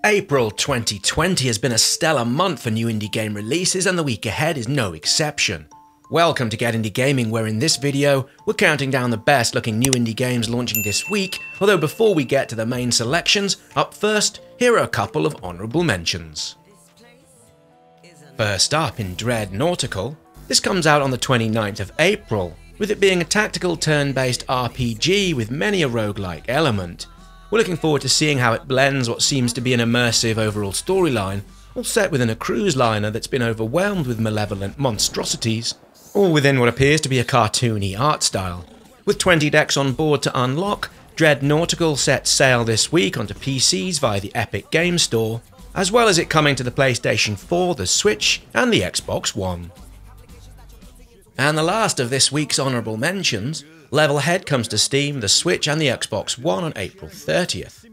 April 2020 has been a stellar month for new indie game releases, and the week ahead is no exception. Welcome to Get Indie Gaming, where in this video, we're counting down the best looking new indie games launching this week, although before we get to the main selections, up first, here are a couple of honourable mentions. First up in Dread Nautical, this comes out on the 29th of April, with it being a tactical turn-based RPG with many a roguelike element. We're looking forward to seeing how it blends what seems to be an immersive overall storyline, all set within a cruise liner that's been overwhelmed with malevolent monstrosities, all within what appears to be a cartoony art style. With 20 decks on board to unlock, Dread Nautical sets sail this week onto PCs via the Epic Games Store, as well as it coming to the PlayStation 4, the Switch, and the Xbox One. And the last of this week's honourable mentions, Levelhead comes to Steam, the Switch and the Xbox One on April 30th.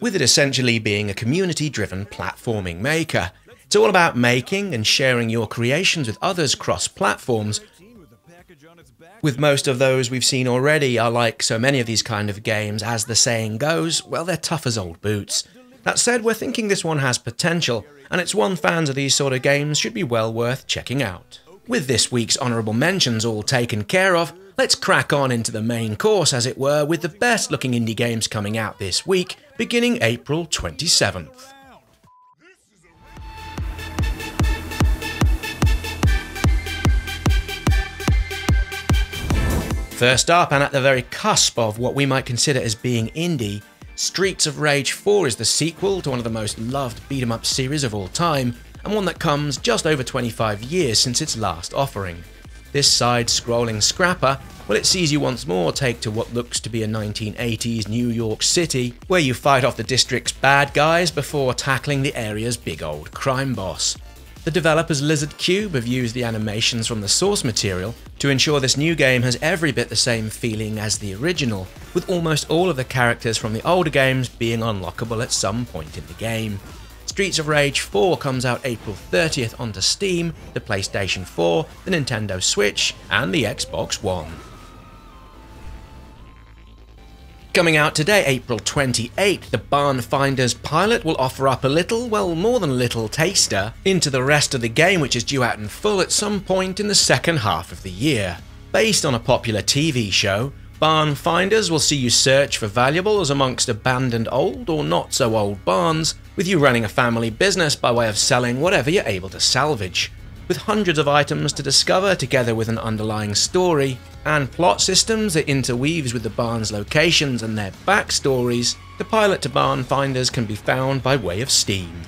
With it essentially being a community-driven platforming maker. It's all about making and sharing your creations with others cross-platforms, with most of those we've seen already are like so many of these kind of games, as the saying goes, well, they're tough as old boots. That said, we're thinking this one has potential, and it's one fans of these sort of games should be well worth checking out. With this week's honourable mentions all taken care of, let's crack on into the main course, as it were, with the best looking indie games coming out this week, beginning April 27th. First up, and at the very cusp of what we might consider as being indie, Streets of Rage 4 is the sequel to one of the most loved beat-em-up series of all time, and one that comes just over 25 years since its last offering. This side-scrolling scrapper, well, it sees you once more take to what looks to be a 1980s New York City, where you fight off the district's bad guys before tackling the area's big old crime boss. The developers Lizard Cube have used the animations from the source material to ensure this new game has every bit the same feeling as the original, with almost all of the characters from the older games being unlockable at some point in the game. Streets of Rage 4 comes out April 30th onto Steam, the PlayStation 4, the Nintendo Switch, and the Xbox One. Coming out today, April 28th, the Barn Finders pilot will offer up a little, well, more than a little taster into the rest of the game, which is due out in full at some point in the second half of the year. Based on a popular TV show, Barn Finders will see you search for valuables amongst abandoned old or not so old barns, with you running a family business by way of selling whatever you're able to salvage. With hundreds of items to discover, together with an underlying story and plot systems that interweaves with the barn's locations and their backstories, the pilot to Barn Finders can be found by way of Steam.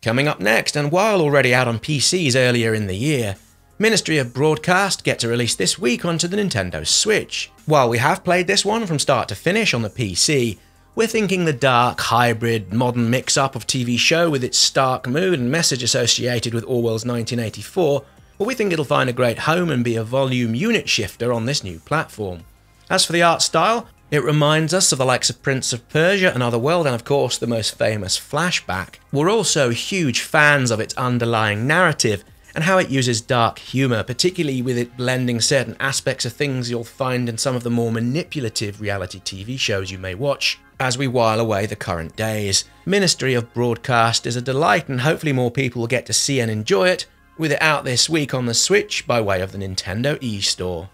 Coming up next, and while already out on PCs earlier in the year, Ministry of Broadcast gets a release this week onto the Nintendo Switch. While we have played this one from start to finish on the PC, we're thinking the dark, hybrid, modern mix-up of TV show with its stark mood and message associated with Orwell's 1984, well, we think it'll find a great home and be a volume unit shifter on this new platform. As for the art style, it reminds us of the likes of Prince of Persia and Otherworld, and of course the most famous Flashback. We're also huge fans of its underlying narrative and how it uses dark humour, particularly with it blending certain aspects of things you'll find in some of the more manipulative reality TV shows you may watch as we while away the current days. Ministry of Broadcast is a delight, and hopefully more people will get to see and enjoy it, with it out this week on the Switch by way of the Nintendo eStore.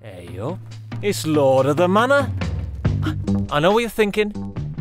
Hey yo, it's Lord of the Manor. I know what you're thinking,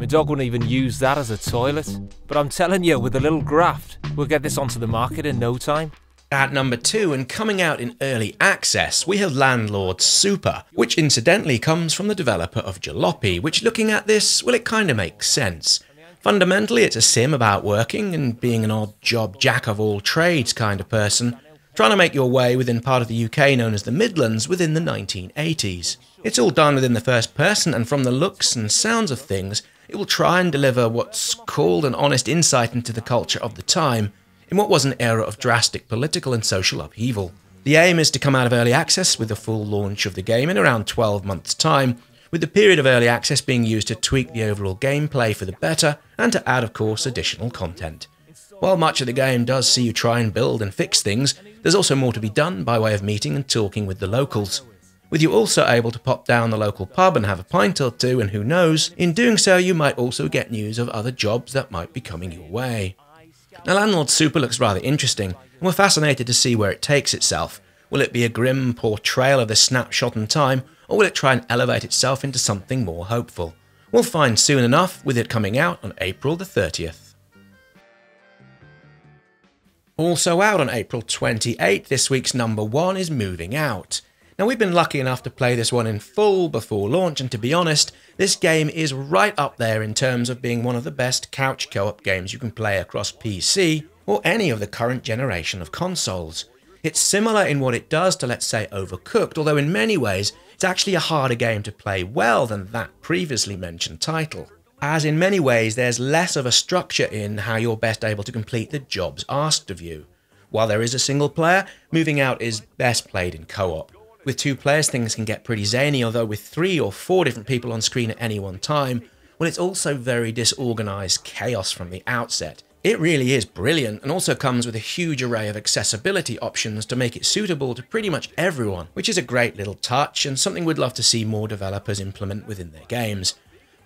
my dog wouldn't even use that as a toilet, but I'm telling you, with a little graft, we'll get this onto the market in no time. At number 2, and coming out in early access, we have Landlord Super, which incidentally comes from the developer of Jalopy, which looking at this, well, it kinda makes sense. Fundamentally, it's a sim about working and being an odd job jack of all trades kind of person, trying to make your way within part of the UK known as the Midlands within the 1980s. It's all done within the first person, and from the looks and sounds of things, it will try and deliver what's called an honest insight into the culture of the time, in what was an era of drastic political and social upheaval. The aim is to come out of early access with the full launch of the game in around 12 months' time, with the period of early access being used to tweak the overall gameplay for the better and to add, of course, additional content. While much of the game does see you try and build and fix things, there's also more to be done by way of meeting and talking with the locals. with you also able to pop down the local pub and have a pint or two, and who knows, in doing so you might also get news of other jobs that might be coming your way. Now, Landlord Super looks rather interesting, and we're fascinated to see where it takes itself. Will it be a grim portrayal of this snapshot in time, or will it try and elevate itself into something more hopeful? We'll find soon enough, with it coming out on April the 30th. Also out on April 28th, this week's number 1 is Moving Out. Now, we've been lucky enough to play this one in full before launch, and to be honest, this game is right up there in terms of being one of the best couch co-op games you can play across PC or any of the current generation of consoles. It's similar in what it does to, let's say, Overcooked, although in many ways it's actually a harder game to play well than that previously mentioned title, as in many ways there's less of a structure in how you're best able to complete the jobs asked of you. While there is a single player, Moving Out is best played in co-op. With 2 players things can get pretty zany, although with 3 or 4 different people on screen at any one time, well, it's also very disorganised chaos from the outset. It really is brilliant, and also comes with a huge array of accessibility options to make it suitable to pretty much everyone, which is a great little touch and something we'd love to see more developers implement within their games.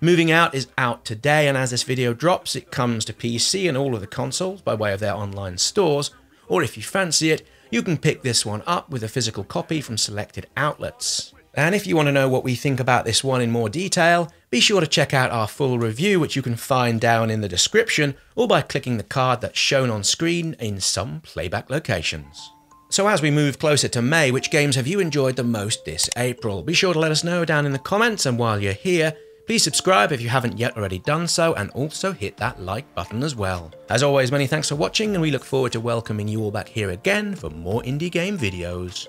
Moving Out is out today, and as this video drops it comes to PC and all of the consoles by way of their online stores, or if you fancy it, you can pick this one up with a physical copy from selected outlets. And if you want to know what we think about this one in more detail, be sure to check out our full review, which you can find down in the description or by clicking the card that's shown on screen in some playback locations. So as we move closer to May, which games have you enjoyed the most this April? Be sure to let us know down in the comments, and while you're here, please subscribe if you haven't yet already done so, and also hit that like button as well. As always, many thanks for watching, and we look forward to welcoming you all back here again for more indie game videos.